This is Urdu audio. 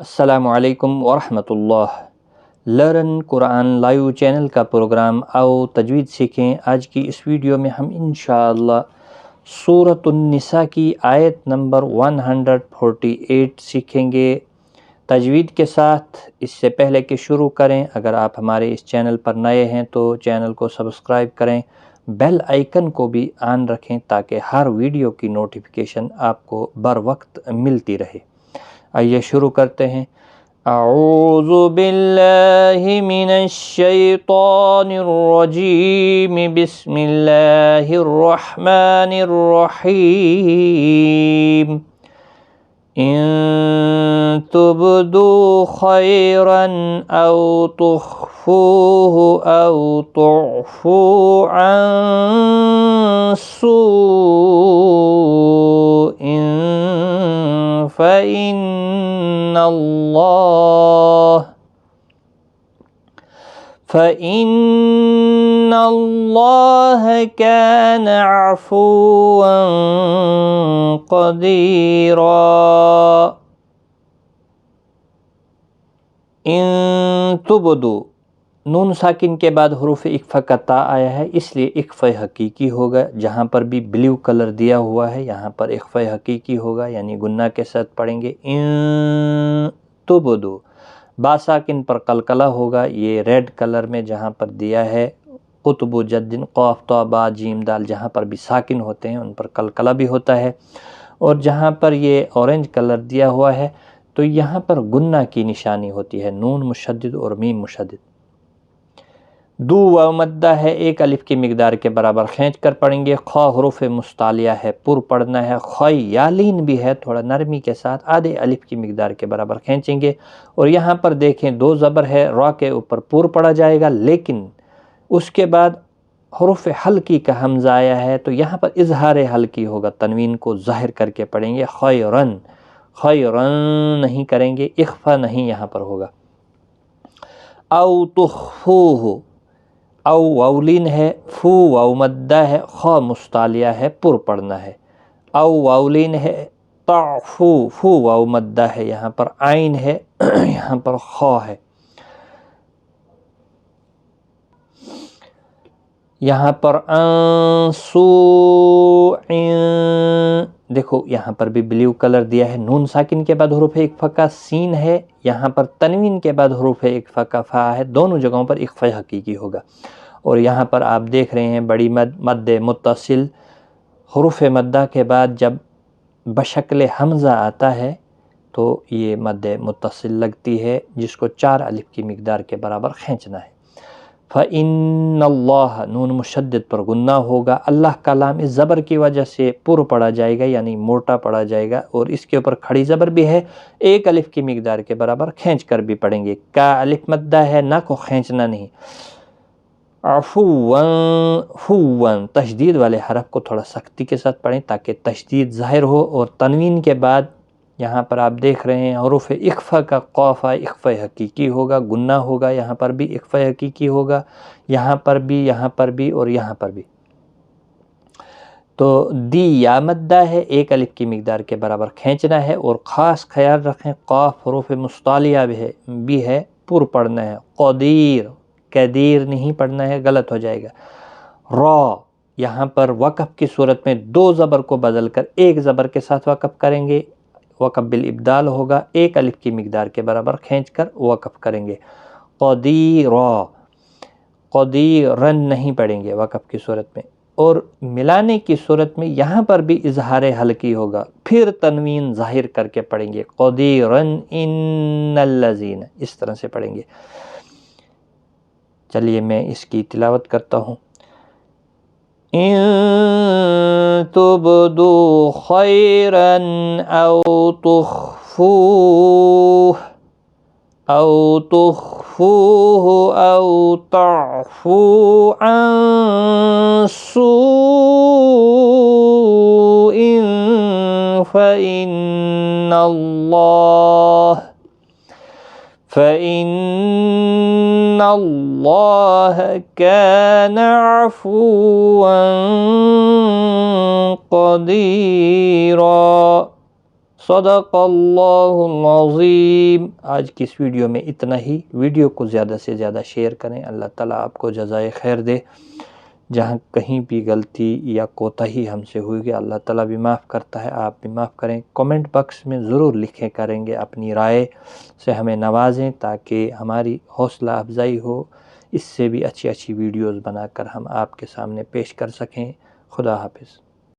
السلام علیکم ورحمۃ اللہ۔ لرن قرآن لائیو چینل کا پروگرام آؤ تجوید سیکھیں۔ آج کی اس ویڈیو میں ہم انشاءاللہ سورۃ النساء کی آیت نمبر 148 سیکھیں گے تجوید کے ساتھ۔ اس سے پہلے کہ شروع کریں، اگر آپ ہمارے اس چینل پر نئے ہیں تو چینل کو سبسکرائب کریں، بیل آئیکن کو بھی آن رکھیں تاکہ ہر ویڈیو کی نوٹیفیکیشن آپ کو بر وقت ملتی رہے۔ آئیے شروع کرتے ہیں۔ اعوذ باللہ من الشیطان الرجیم، بسم اللہ الرحمن الرحیم۔ ان تبدوا خیرا او تخفوه او تعفوا عن سوء فإن اللہ کان عفوا قدیرا۔ ان تبدو، نون ساکن کے بعد حروف اقفا کا تا آیا ہے، اس لیے اقفا حقیقی ہوگا۔ جہاں پر بھی بلیو کلر دیا ہوا ہے یہاں پر اقفا حقیقی ہوگا، یعنی گنہ کے ساتھ پڑھیں گے۔ ان تبدو، با ساکن پر قلقلہ ہوگا، یہ ریڈ کلر میں جہاں پر دیا ہے قطب و جد قاف طا با جیم دال، جہاں پر بھی ساکن ہوتے ہیں ان پر قلقلہ بھی ہوتا ہے، اور جہاں پر یہ اورنج کلر دیا ہوا ہے تو یہاں پر گنہ کی نشانی ہوتی ہے، نون مشدد اور میم مشدد۔ دو واو مدہ ہے، ایک الف کی مقدار کے برابر کھینچ کر پڑھیں گے۔ خا حروف مستعلیہ ہے، پر پڑھنا ہے۔ خی یالین بھی ہے، تھوڑا نرمی کے ساتھ آدھے الف کی مقدار کے برابر کھینچیں گے، اور یہاں پر دیکھیں دو زبر ہے، را کے اوپر پر پڑھا جائے گا، لیکن اس کے بعد حروف حلقی کا حمزہ آیا ہے تو یہاں پر اظہار حلقی ہوگا، تنوین کو ظاہر کر کے پڑھیں گے۔ خیرن، خیرن نہیں کریں گے، اخفا نہیں یہاں پر ہوگا۔ او تخفوہ، او واولین ہے، فو واو مدہ ہے، خا مستعلیہ ہے، پر پڑھنا ہے۔ او واولین ہے، تعفو، فو واو مدہ ہے، یہاں پر عین ہے یہاں پر خا ہے۔ یہاں پر دیکھو یہاں پر بھی بلیو کلر دیا ہے، نون ساکن کے بعد حروف اقفا کا سین ہے، یہاں پر تنوین کے بعد حروف اقفا کا فا ہے، دونوں جگہوں پر اقفا حقیقی ہوگا۔ اور یہاں پر آپ دیکھ رہے ہیں بڑی مد متصل، حروف مدہ کے بعد جب بشکل حمزہ آتا ہے تو یہ مد متصل لگتی ہے، جس کو 4 الف کی مقدار کے برابر کھینچنا ہے۔ فَإِنَّ اللَّهَ، نون مشدد پر گنہ ہوگا، اللہ کا لام اس زبر کی وجہ سے پر پڑھا جائے گا، یعنی موٹا پڑھا جائے گا، اور اس کے اوپر کھڑی زبر بھی ہے، ایک الف کی مقدار کے برابر کھینچ کر بھی پڑھیں گے۔ کا الف مدہ ہے، نہ کو کھینچنا نہیں۔ عفواً، فواً، تشدید والے حرف کو تھوڑا سختی کے ساتھ پڑھیں تاکہ تشدید ظاہر ہو، اور تنوین کے بعد یہاں پر آپ دیکھ رہے ہیں حروف اقفا کا قافہ اقفا حقیقی ہوگا، گنہ ہوگا، یہاں پر بھی اقفا حقیقی ہوگا، یہاں پر بھی، یہاں پر بھی، اور یہاں پر بھی۔ تو دی یا مدہ ہے، ایک الف کی مقدار کے برابر کھینچنا ہے، اور خاص خیال رکھیں قاف حروف مستعلیہ بھی ہے، پر پڑھنا ہے۔ قدیر، قدیر نہیں پڑھنا ہے، غلط ہو جائے گا۔ را، یہاں پر وقف کی صورت میں 2 زبر کو بدل کر ایک زبر کے ساتھ وقف کریں گے، وقف بالابدال ہوگا، ایک الف کی مقدار کے برابر کھینچ کر وقف کریں گے۔ قدیرا، قدیرن نہیں پڑھیں گے وقف کی صورت میں، اور ملانے کی صورت میں یہاں پر بھی اظہار حلقی ہوگا، پھر تنوین ظاہر کر کے پڑھیں گے۔ قدیرن ان الذین، اس طرح سے پڑھیں گے۔ چلیے میں اس کی تلاوت کرتا ہوں۔ ان تبدوا خیرا او تخفوه او تعفوا عن سوء فإن اللہ کان عفوا قدیرا۔ صدق اللہ العظیم۔ آج کی اس ویڈیو میں اتنا ہی۔ ویڈیو کو زیادہ سے زیادہ شیئر کریں۔ اللہ تعالیٰ آپ کو جزائے خیر دے۔ جہاں کہیں بھی غلطی یا کوتاہی ہم سے ہوئی گی اللہ تعالیٰ بھی معاف کرتا ہے، آپ بھی معاف کریں۔ کومنٹ باکس میں ضرور لکھیں کریں گے، اپنی رائے سے ہمیں نوازیں تاکہ ہماری حوصلہ افزائی ہو، اس سے بھی اچھی ویڈیوز بنا کر ہم آپ کے سامنے پیش کر سکیں۔ خدا حافظ۔